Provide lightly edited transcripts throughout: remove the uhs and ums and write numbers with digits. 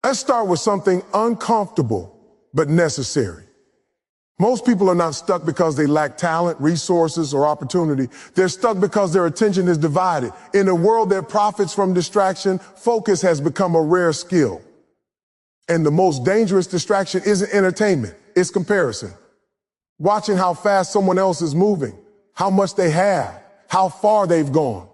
Let's start with something uncomfortable but necessary. Most people are not stuck because they lack talent, resources, or opportunity. They're stuck because their attention is divided. In a world that profits from distraction, focus has become a rare skill. And the most dangerous distraction isn't entertainment, it's comparison. Watching how fast someone else is moving, how much they have, how far they've gone.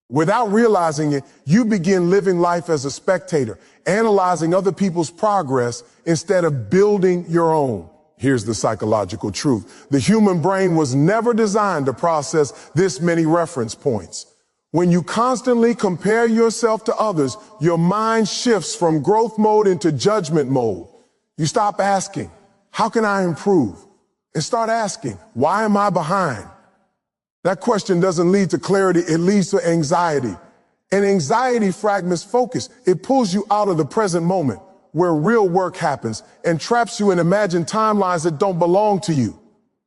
Without realizing it, you begin living life as a spectator, analyzing other people's progress instead of building your own. Here's the psychological truth. The human brain was never designed to process this many reference points. When you constantly compare yourself to others, your mind shifts from growth mode into judgment mode. You stop asking, how can I improve? And start asking, why am I behind? That question doesn't lead to clarity, it leads to anxiety. And anxiety fragments focus. It pulls you out of the present moment where real work happens and traps you in imagined timelines that don't belong to you.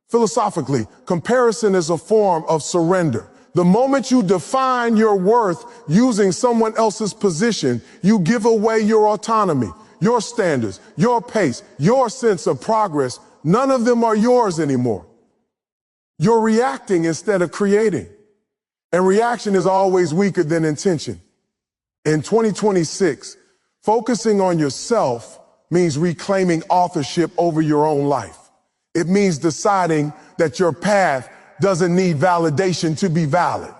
Philosophically, comparison is a form of surrender. The moment you define your worth using someone else's position, you give away your autonomy, your standards, your pace, your sense of progress. None of them are yours anymore. You're reacting instead of creating. And reaction is always weaker than intention. In 2026, focusing on yourself means reclaiming authorship over your own life. It means deciding that your path doesn't need validation to be valid.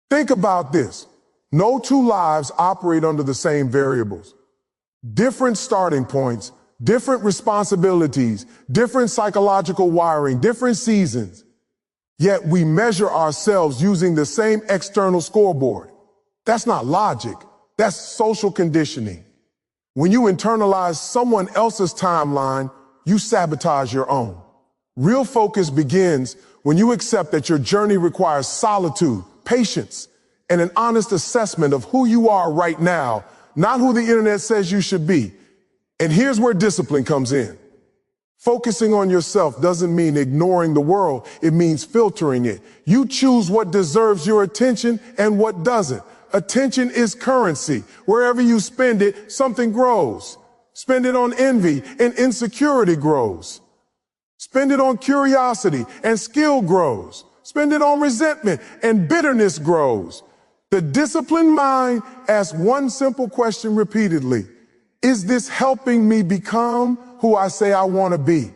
Think about this. No two lives operate under the same variables. Different starting points, different responsibilities, different psychological wiring, different seasons. Yet we measure ourselves using the same external scoreboard. That's not logic. That's social conditioning. When you internalize someone else's timeline, you sabotage your own. Real focus begins when you accept that your journey requires solitude, patience, and an honest assessment of who you are right now, not who the internet says you should be. And here's where discipline comes in. Focusing on yourself doesn't mean ignoring the world. It means filtering it. You choose what deserves your attention and what doesn't. Attention is currency. Wherever you spend it, something grows. Spend it on envy and insecurity grows. Spend it on curiosity and skill grows. Spend it on resentment and bitterness grows. The disciplined mind asks one simple question repeatedly. Is this helping me become who I say I want to be?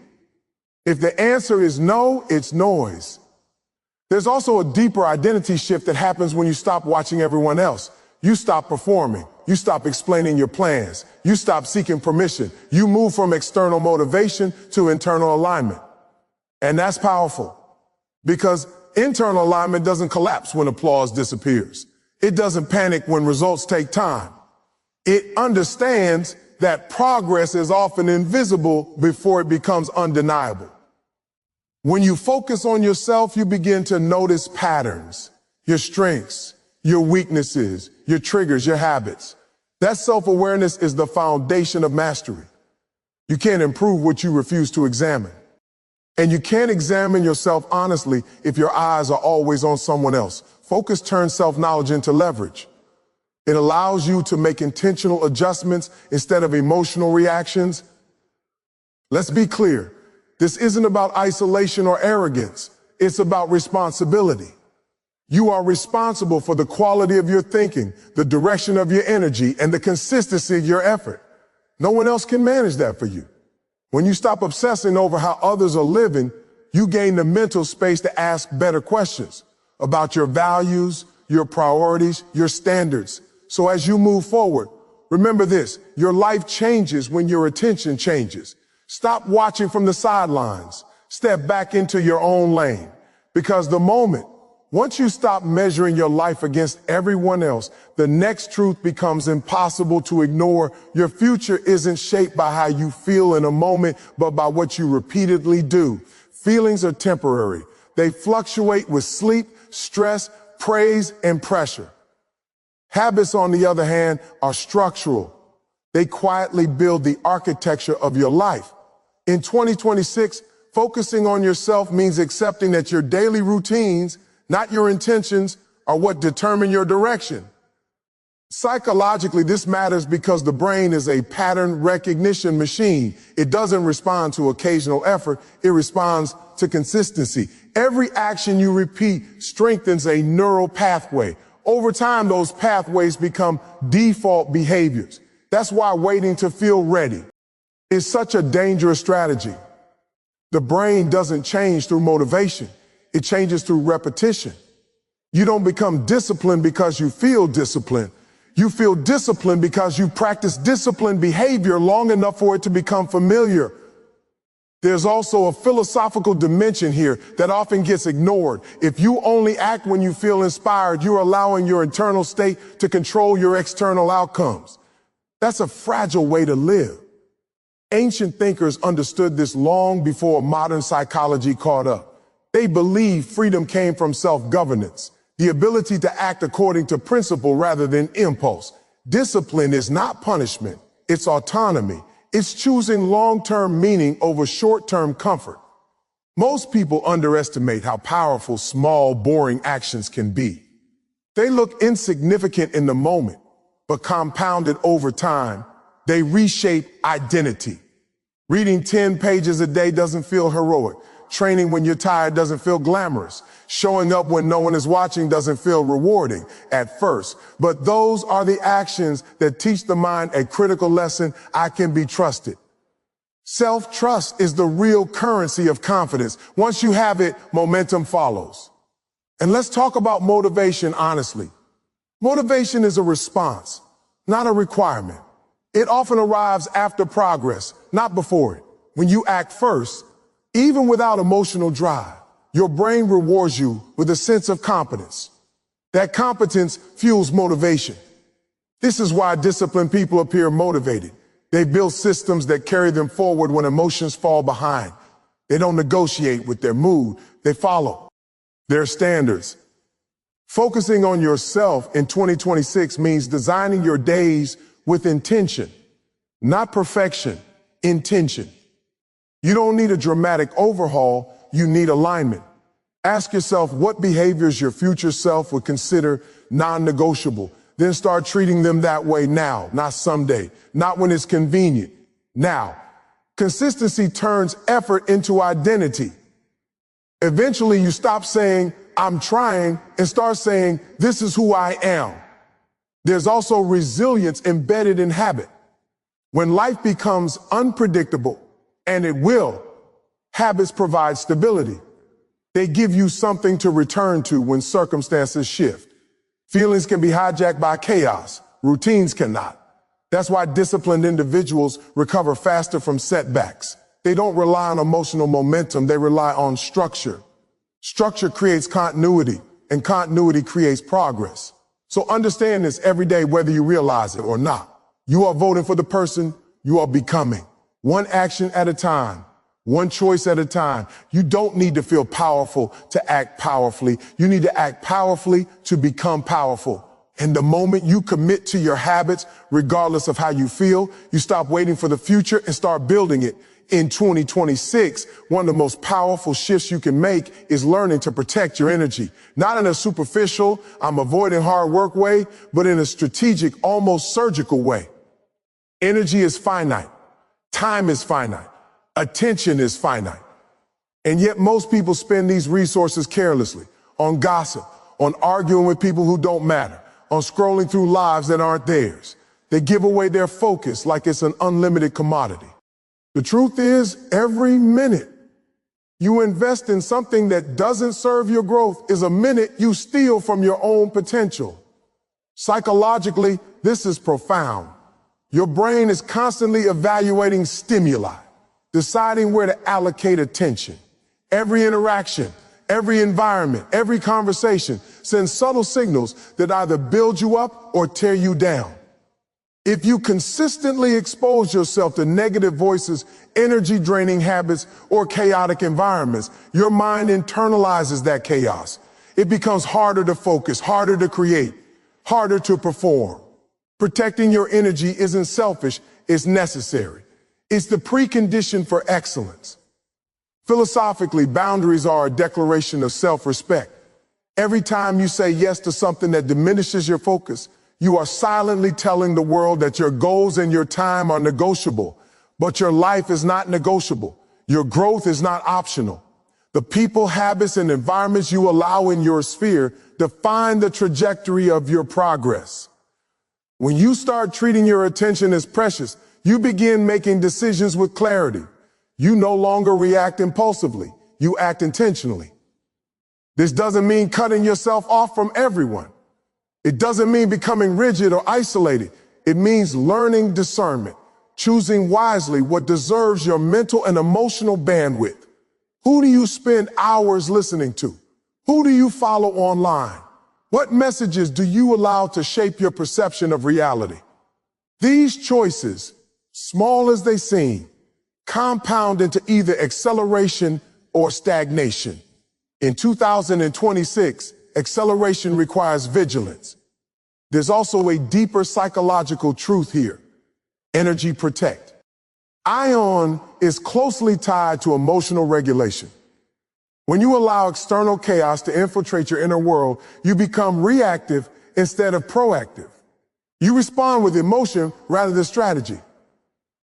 If the answer is no, it's noise. There's also a deeper identity shift that happens when you stop watching everyone else. You stop performing. You stop explaining your plans. You stop seeking permission. You move from external motivation to internal alignment. And that's powerful because internal alignment doesn't collapse when applause disappears. It doesn't panic when results take time. It understands that progress is often invisible before it becomes undeniable. When you focus on yourself, you begin to notice patterns, your strengths, your weaknesses, your triggers, your habits. That self-awareness is the foundation of mastery. You can't improve what you refuse to examine. And you can't examine yourself honestly if your eyes are always on someone else. Focus turns self-knowledge into leverage. It allows you to make intentional adjustments instead of emotional reactions. Let's be clear. This isn't about isolation or arrogance. It's about responsibility. You are responsible for the quality of your thinking, the direction of your energy, and the consistency of your effort. No one else can manage that for you. When you stop obsessing over how others are living, you gain the mental space to ask better questions about your values, your priorities, your standards. So as you move forward, remember this, your life changes when your attention changes. Stop watching from the sidelines. Step back into your own lane. Because once you stop measuring your life against everyone else, the next truth becomes impossible to ignore. Your future isn't shaped by how you feel in a moment, but by what you repeatedly do. Feelings are temporary. They fluctuate with sleep, stress, praise, and pressure. Habits, on the other hand, are structural. They quietly build the architecture of your life. In 2026, focusing on yourself means accepting that your daily routines, not your intentions, are what determine your direction. Psychologically, this matters because the brain is a pattern recognition machine. It doesn't respond to occasional effort, it responds to consistency. Every action you repeat strengthens a neural pathway. Over time, those pathways become default behaviors. That's why waiting to feel ready is such a dangerous strategy. The brain doesn't change through motivation, it changes through repetition. You don't become disciplined because you feel disciplined. You feel disciplined because you practice disciplined behavior long enough for it to become familiar. There's also a philosophical dimension here that often gets ignored. If you only act when you feel inspired, you're allowing your internal state to control your external outcomes. That's a fragile way to live. Ancient thinkers understood this long before modern psychology caught up. They believed freedom came from self-governance, the ability to act according to principle rather than impulse. Discipline is not punishment, it's autonomy. It's choosing long-term meaning over short-term comfort. Most people underestimate how powerful small, boring actions can be. They look insignificant in the moment, but compounded over time, they reshape identity. Reading 10 pages a day doesn't feel heroic. Training when you're tired doesn't feel glamorous. Showing up when no one is watching doesn't feel rewarding at first. But those are the actions that teach the mind a critical lesson: I can be trusted. Self-trust is the real currency of confidence. Once you have it, momentum follows. And let's talk about motivation honestly. Motivation is a response, not a requirement. It often arrives after progress, not before it. When you act first, even without emotional drive, your brain rewards you with a sense of competence. That competence fuels motivation. This is why disciplined people appear motivated. They build systems that carry them forward when emotions fall behind. They don't negotiate with their mood. They follow their standards. Focusing on yourself in 2026 means designing your days with intention, not perfection, intention. You don't need a dramatic overhaul, you need alignment. Ask yourself what behaviors your future self would consider non-negotiable. Then start treating them that way now, not someday, not when it's convenient, now. Consistency turns effort into identity. Eventually you stop saying, I'm trying, and start saying, this is who I am. There's also resilience embedded in habit. When life becomes unpredictable, and it will, habits provide stability. They give you something to return to when circumstances shift. Feelings can be hijacked by chaos. Routines cannot. That's why disciplined individuals recover faster from setbacks. They don't rely on emotional momentum, they rely on structure. Structure creates continuity, and continuity creates progress. So understand this every day, whether you realize it or not. You are voting for the person you are becoming. One action at a time, one choice at a time. You don't need to feel powerful to act powerfully. You need to act powerfully to become powerful. And the moment you commit to your habits, regardless of how you feel, you stop waiting for the future and start building it. In 2026, one of the most powerful shifts you can make is learning to protect your energy. Not in a superficial, I'm avoiding hard work way, but in a strategic, almost surgical way. Energy is finite. Time is finite. Attention is finite. And yet most people spend these resources carelessly, on gossip, on arguing with people who don't matter, on scrolling through lives that aren't theirs. They give away their focus like it's an unlimited commodity. The truth is, every minute you invest in something that doesn't serve your growth is a minute you steal from your own potential. Psychologically, this is profound. Your brain is constantly evaluating stimuli, deciding where to allocate attention. Every interaction, every environment, every conversation sends subtle signals that either build you up or tear you down. If you consistently expose yourself to negative voices, energy-draining habits, or chaotic environments, your mind internalizes that chaos. It becomes harder to focus, harder to create, harder to perform. Protecting your energy isn't selfish, it's necessary. It's the precondition for excellence. Philosophically, boundaries are a declaration of self-respect. Every time you say yes to something that diminishes your focus, You are silently telling the world that your goals and your time are negotiable, but your life is not negotiable. Your growth is not optional. The people, habits, and environments you allow in your sphere define the trajectory of your progress. When you start treating your attention as precious, you begin making decisions with clarity. You no longer react impulsively. You act intentionally. This doesn't mean cutting yourself off from everyone. It doesn't mean becoming rigid or isolated. It means learning discernment, choosing wisely what deserves your mental and emotional bandwidth. Who do you spend hours listening to? Who do you follow online? What messages do you allow to shape your perception of reality? These choices, small as they seem, compound into either acceleration or stagnation. In 2026, acceleration requires vigilance. There's also a deeper psychological truth here. Energy protect. Ion is closely tied to emotional regulation. When you allow external chaos to infiltrate your inner world, you become reactive instead of proactive. You respond with emotion rather than strategy.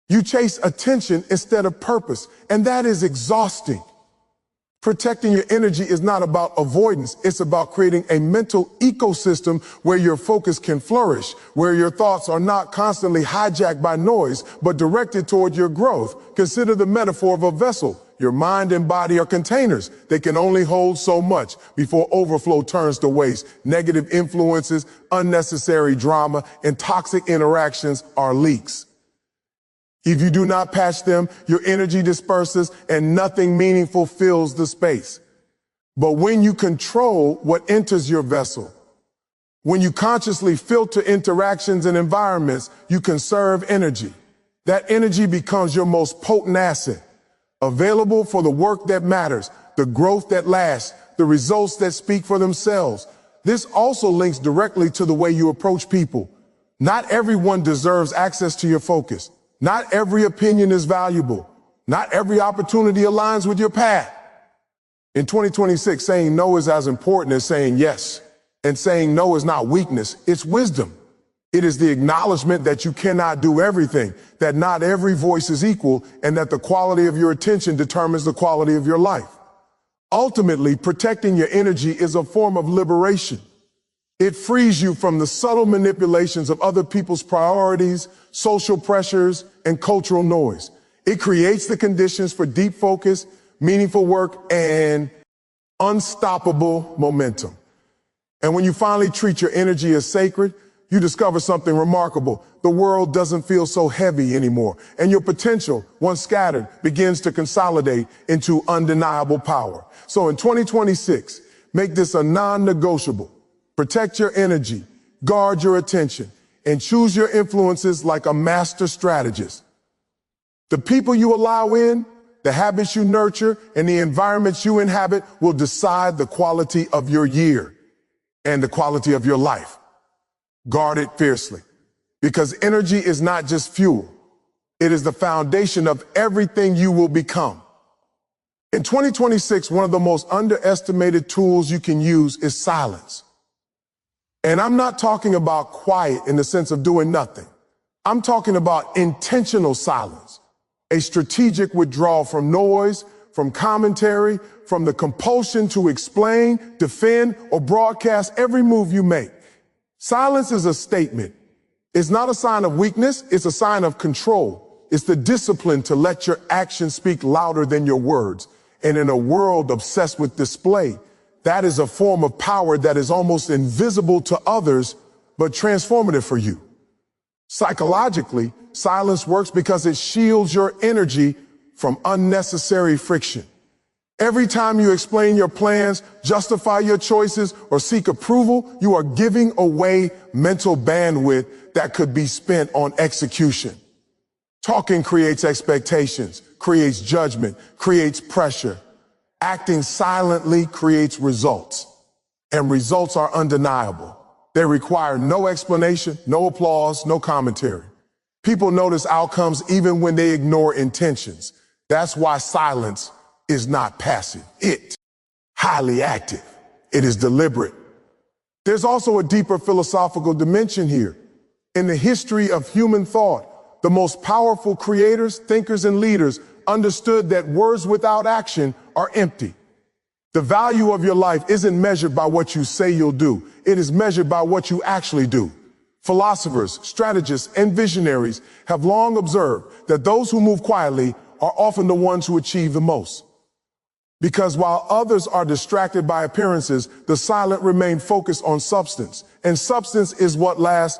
You chase attention instead of purpose, and that is exhausting. Protecting your energy is not about avoidance. It's about creating a mental ecosystem where your focus can flourish, where your thoughts are not constantly hijacked by noise, but directed toward your growth. Consider the metaphor of a vessel. Your mind and body are containers. They can only hold so much before overflow turns to waste. Negative influences, unnecessary drama, and toxic interactions are leaks. If you do not patch them, your energy disperses and nothing meaningful fills the space. But when you control what enters your vessel, when you consciously filter interactions and environments, you conserve energy. That energy becomes your most potent asset, available for the work that matters, the growth that lasts, the results that speak for themselves. This also links directly to the way you approach people. Not everyone deserves access to your focus. Not every opinion is valuable. Not every opportunity aligns with your path. In 2026, saying no is as important as saying yes. And saying no is not weakness, it's wisdom. It is the acknowledgement that you cannot do everything, that not every voice is equal, and that the quality of your attention determines the quality of your life. Ultimately, protecting your energy is a form of liberation. It frees you from the subtle manipulations of other people's priorities, social pressures, and cultural noise. It creates the conditions for deep focus, meaningful work, and unstoppable momentum. And when you finally treat your energy as sacred, you discover something remarkable. The world doesn't feel so heavy anymore, and your potential, once scattered, begins to consolidate into undeniable power. So in 2026, make this a non-negotiable. Protect your energy, guard your attention, and choose your influences like a master strategist. The people you allow in, the habits you nurture, and the environments you inhabit will decide the quality of your year and the quality of your life. Guard it fiercely, because energy is not just fuel. It is the foundation of everything you will become. In 2026, one of the most underestimated tools you can use is silence. And I'm not talking about quiet in the sense of doing nothing. I'm talking about intentional silence, a strategic withdrawal from noise, from commentary, from the compulsion to explain, defend, or broadcast every move you make. Silence is a statement. It's not a sign of weakness, it's a sign of control. It's the discipline to let your actions speak louder than your words. And in a world obsessed with display, that is a form of power that is almost invisible to others, but transformative for you. Psychologically, silence works because it shields your energy from unnecessary friction. Every time you explain your plans, justify your choices, or seek approval, you are giving away mental bandwidth that could be spent on execution. Talking creates expectations, creates judgment, creates pressure. Acting silently creates results, and results are undeniable. They require no explanation, no applause, no commentary. People notice outcomes even when they ignore intentions. That's why silence is not passive. It's highly active. It is deliberate. There's also a deeper philosophical dimension here. In the history of human thought, the most powerful creators, thinkers, and leaders understood that words without action are empty. The value of your life isn't measured by what you say you'll do. It is measured by what you actually do. Philosophers, strategists, and visionaries have long observed that those who move quietly are often the ones who achieve the most. Because while others are distracted by appearances, the silent remain focused on substance. And substance is what lasts.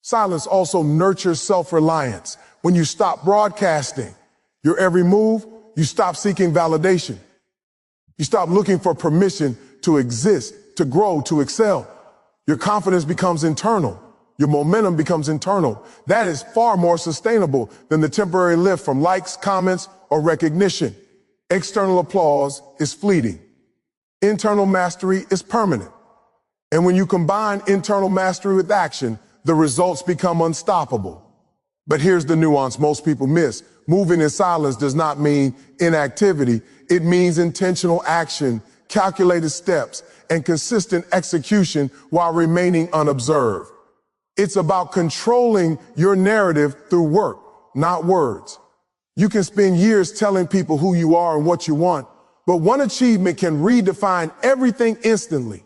Silence also nurtures self-reliance. When you stop broadcasting your every move, you stop seeking validation. You stop looking for permission to exist, to grow, to excel. Your confidence becomes internal. Your momentum becomes internal. That is far more sustainable than the temporary lift from likes, comments, or recognition. External applause is fleeting. Internal mastery is permanent. And when you combine internal mastery with action, the results become unstoppable. But here's the nuance most people miss. Moving in silence does not mean inactivity. It means intentional action, calculated steps, and consistent execution while remaining unobserved. It's about controlling your narrative through work, not words. You can spend years telling people who you are and what you want, but one achievement can redefine everything instantly.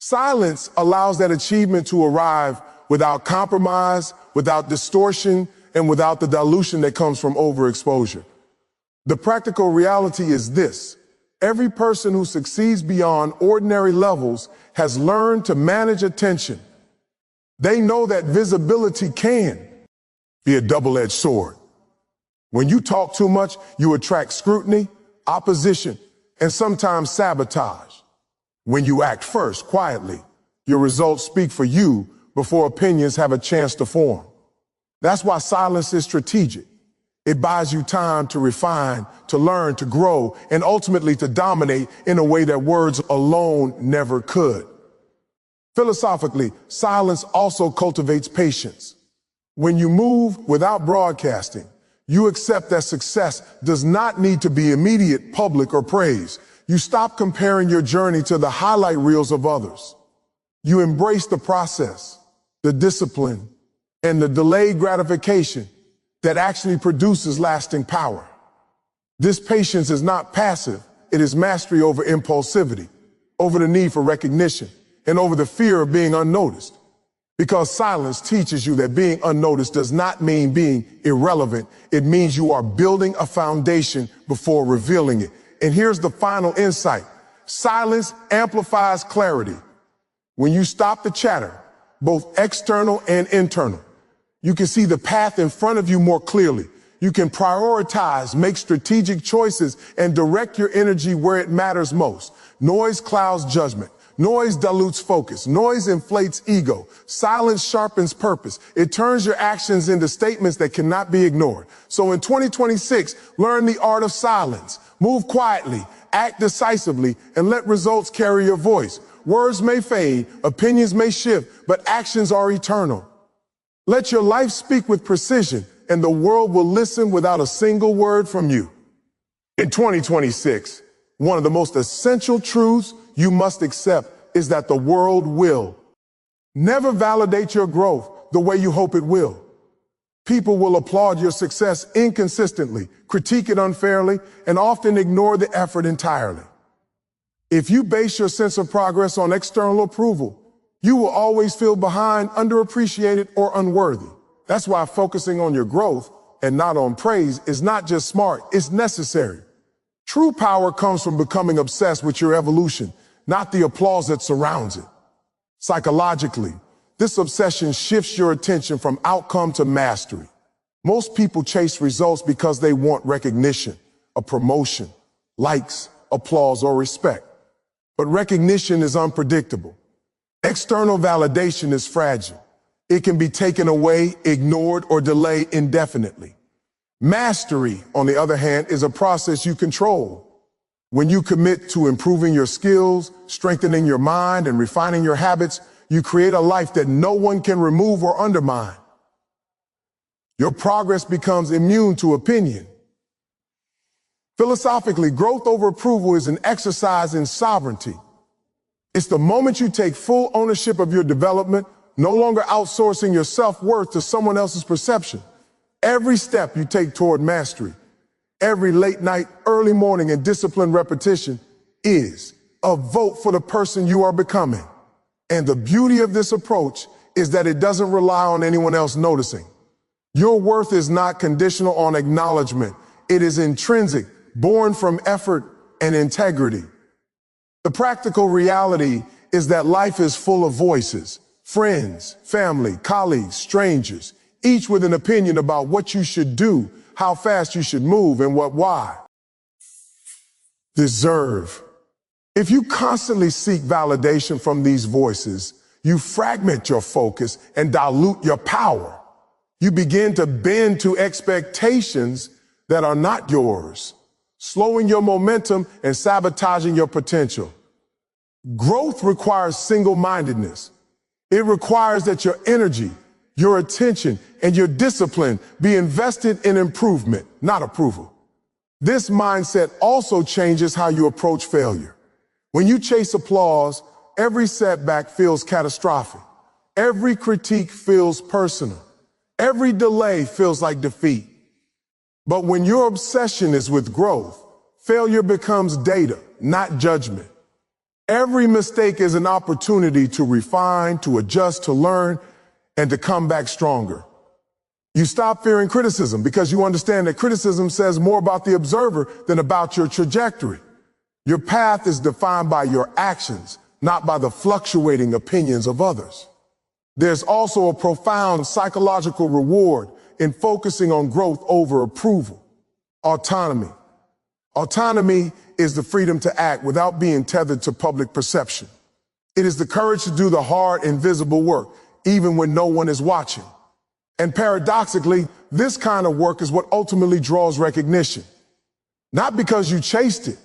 Silence allows that achievement to arrive without compromise, without distortion, and without the dilution that comes from overexposure. The practical reality is this: every person who succeeds beyond ordinary levels has learned to manage attention. They know that visibility can be a double-edged sword. When you talk too much, you attract scrutiny, opposition, and sometimes sabotage. When you act first, quietly, your results speak for you before opinions have a chance to form. That's why silence is strategic. It buys you time to refine, to learn, to grow, and ultimately to dominate in a way that words alone never could. Philosophically, silence also cultivates patience. When you move without broadcasting, you accept that success does not need to be immediate, public, or praise. You stop comparing your journey to the highlight reels of others. You embrace the process, the discipline, and the delayed gratification that actually produces lasting power. This patience is not passive. It is mastery over impulsivity, over the need for recognition, and over the fear of being unnoticed. Because silence teaches you that being unnoticed does not mean being irrelevant. It means you are building a foundation before revealing it. And here's the final insight. Silence amplifies clarity. When you stop the chatter, both external and internal, you can see the path in front of you more clearly. You can prioritize, make strategic choices, and direct your energy where it matters most. Noise clouds judgment. Noise dilutes focus. Noise inflates ego. Silence sharpens purpose. It turns your actions into statements that cannot be ignored. So in 2026, learn the art of silence. Move quietly, act decisively, and let results carry your voice. Words may fade, opinions may shift, but actions are eternal. Let your life speak with precision, and the world will listen without a single word from you. In 2026, one of the most essential truths you must accept is that the world will never validate your growth the way you hope it will. People will applaud your success inconsistently, critique it unfairly, and often ignore the effort entirely. If you base your sense of progress on external approval, you will always feel behind, underappreciated, or unworthy. That's why focusing on your growth and not on praise is not just smart, it's necessary. True power comes from becoming obsessed with your evolution, not the applause that surrounds it. Psychologically, this obsession shifts your attention from outcome to mastery. Most people chase results because they want recognition, a promotion, likes, applause, or respect. But recognition is unpredictable. External validation is fragile. It can be taken away, ignored, or delayed indefinitely. Mastery, on the other hand, is a process you control. When you commit to improving your skills, strengthening your mind, and refining your habits, you create a life that no one can remove or undermine. Your progress becomes immune to opinion. Philosophically, growth over approval is an exercise in sovereignty. It's the moment you take full ownership of your development, no longer outsourcing your self-worth to someone else's perception. Every step you take toward mastery, every late night, early morning, and disciplined repetition is a vote for the person you are becoming. And the beauty of this approach is that it doesn't rely on anyone else noticing. Your worth is not conditional on acknowledgement. It is intrinsic, born from effort and integrity. The practical reality is that life is full of voices, friends, family, colleagues, strangers, each with an opinion about what you should do, how fast you should move, and why. Deserve. If you constantly seek validation from these voices, you fragment your focus and dilute your power. You begin to bend to expectations that are not yours, slowing your momentum and sabotaging your potential. Growth requires single-mindedness. It requires that your energy, your attention, and your discipline be invested in improvement, not approval. This mindset also changes how you approach failure. When you chase applause, every setback feels catastrophic. Every critique feels personal. Every delay feels like defeat. But when your obsession is with growth, failure becomes data, not judgment. Every mistake is an opportunity to refine, to adjust, to learn, and to come back stronger. You stop fearing criticism because you understand that criticism says more about the observer than about your trajectory. Your path is defined by your actions, not by the fluctuating opinions of others. There's also a profound psychological reward in focusing on growth over approval. Autonomy. Autonomy is the freedom to act without being tethered to public perception. It is the courage to do the hard, invisible work, even when no one is watching. And paradoxically, this kind of work is what ultimately draws recognition. Not because you chased it,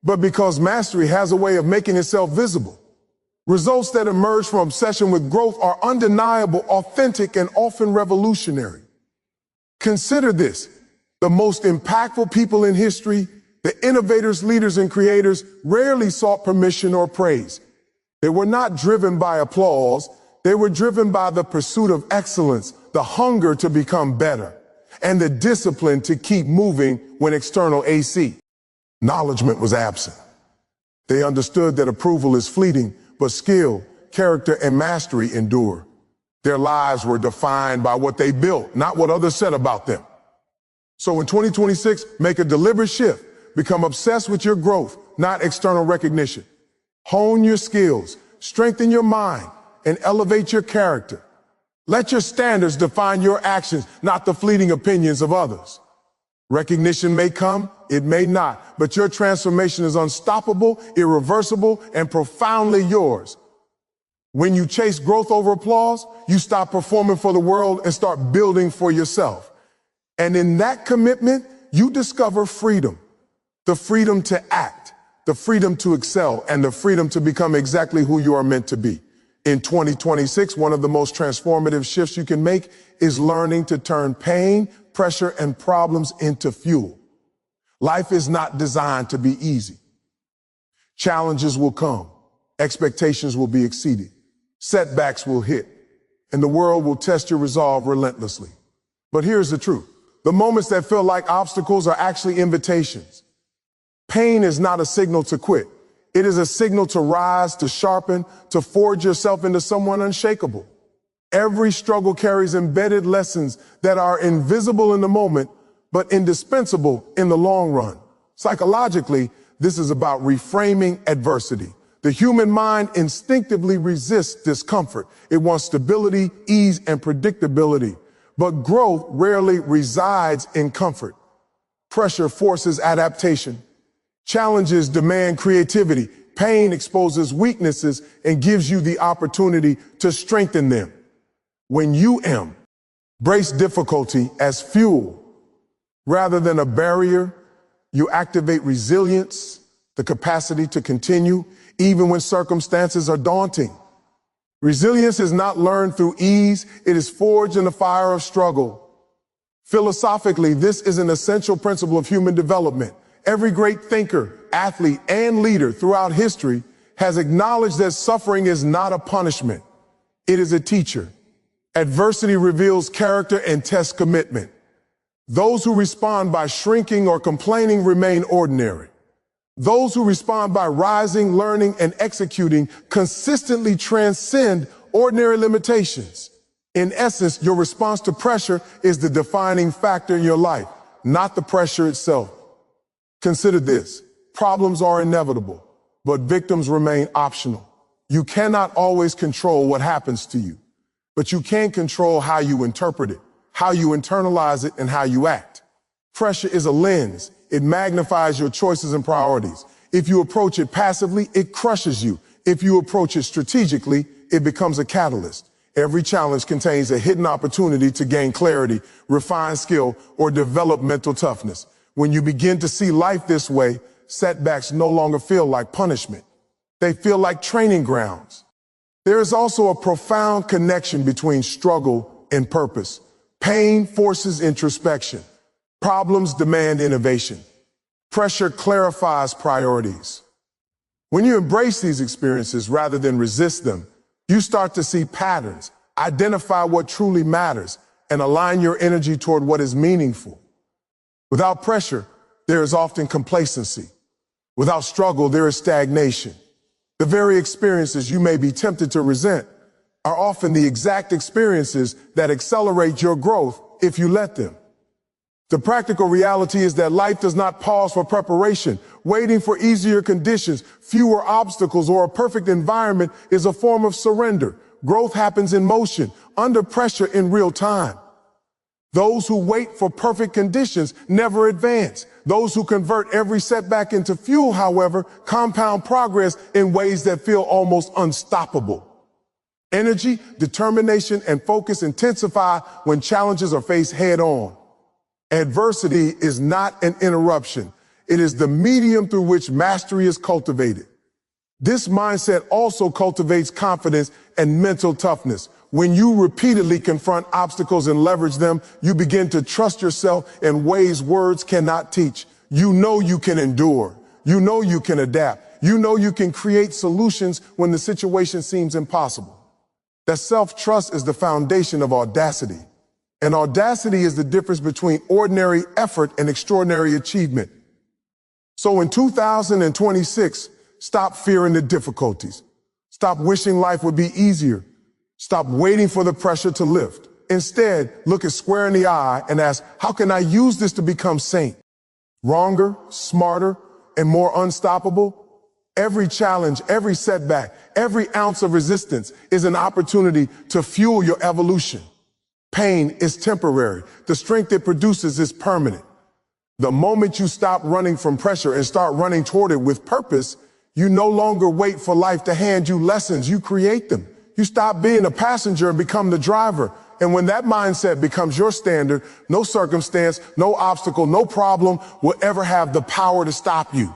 but because mastery has a way of making itself visible. Results that emerge from obsession with growth are undeniable, authentic, and often revolutionary. Consider this: the most impactful people in history, the innovators, leaders, and creators, rarely sought permission or praise. They were not driven by applause. They were driven by the pursuit of excellence, the hunger to become better, and the discipline to keep moving when external acknowledgement was absent. They understood that approval is fleeting, but skill, character, and mastery endure. Their lives were defined by what they built, not what others said about them. So in 2026, make a deliberate shift. Become obsessed with your growth, not external recognition. Hone your skills, strengthen your mind, and elevate your character. Let your standards define your actions, not the fleeting opinions of others. Recognition may come, it may not, but your transformation is unstoppable, irreversible, and profoundly yours. When you chase growth over applause, you stop performing for the world and start building for yourself. And in that commitment, you discover freedom. The freedom to act, the freedom to excel, and the freedom to become exactly who you are meant to be. In 2026, one of the most transformative shifts you can make is learning to turn pain, pressure, and problems into fuel. Life is not designed to be easy. Challenges will come, expectations will be exceeded, setbacks will hit, and the world will test your resolve relentlessly. But here's the truth: the moments that feel like obstacles are actually invitations. Pain is not a signal to quit. It is a signal to rise, to sharpen, to forge yourself into someone unshakable. Every struggle carries embedded lessons that are invisible in the moment, but indispensable in the long run. Psychologically, this is about reframing adversity. The human mind instinctively resists discomfort. It wants stability, ease, and predictability. But growth rarely resides in comfort. Pressure forces adaptation. Challenges demand creativity. Pain exposes weaknesses and gives you the opportunity to strengthen them. When you embrace difficulty as fuel rather than a barrier, you activate resilience, the capacity to continue even when circumstances are daunting. Resilience is not learned through ease, it is forged in the fire of struggle. Philosophically, this is an essential principle of human development. Every great thinker, athlete, and leader throughout history has acknowledged that suffering is not a punishment. It is a teacher. Adversity reveals character and tests commitment. Those who respond by shrinking or complaining remain ordinary. Those who respond by rising, learning, and executing consistently transcend ordinary limitations. In essence, your response to pressure is the defining factor in your life, not the pressure itself. Consider this. Problems are inevitable, but victims remain optional. You cannot always control what happens to you, but you can control how you interpret it, how you internalize it, and how you act. Pressure is a lens. It magnifies your choices and priorities. If you approach it passively, it crushes you. If you approach it strategically, it becomes a catalyst. Every challenge contains a hidden opportunity to gain clarity, refine skill, or develop mental toughness. When you begin to see life this way, setbacks no longer feel like punishment. They feel like training grounds. There is also a profound connection between struggle and purpose. Pain forces introspection. Problems demand innovation. Pressure clarifies priorities. When you embrace these experiences rather than resist them, you start to see patterns, identify what truly matters, and align your energy toward what is meaningful. Without pressure, there is often complacency. Without struggle, there is stagnation. The very experiences you may be tempted to resent are often the exact experiences that accelerate your growth if you let them. The practical reality is that life does not pause for preparation. Waiting for easier conditions, fewer obstacles, or a perfect environment is a form of surrender. Growth happens in motion, under pressure in real time. Those who wait for perfect conditions never advance. Those who convert every setback into fuel, however, compound progress in ways that feel almost unstoppable. Energy, determination, and focus intensify when challenges are faced head-on. Adversity is not an interruption. It is the medium through which mastery is cultivated. This mindset also cultivates confidence and mental toughness. When you repeatedly confront obstacles and leverage them, you begin to trust yourself in ways words cannot teach. You know you can endure. You know you can adapt. You know you can create solutions when the situation seems impossible. That self-trust is the foundation of audacity. And audacity is the difference between ordinary effort and extraordinary achievement. So in 2026, stop fearing the difficulties. Stop wishing life would be easier. Stop waiting for the pressure to lift. Instead, look it square in the eye and ask, how can I use this to become saint? Stronger, smarter, and more unstoppable? Every challenge, every setback, every ounce of resistance is an opportunity to fuel your evolution. Pain is temporary. The strength it produces is permanent. The moment you stop running from pressure and start running toward it with purpose, you no longer wait for life to hand you lessons. You create them. You stop being a passenger and become the driver. And when that mindset becomes your standard, no circumstance, no obstacle, no problem will ever have the power to stop you.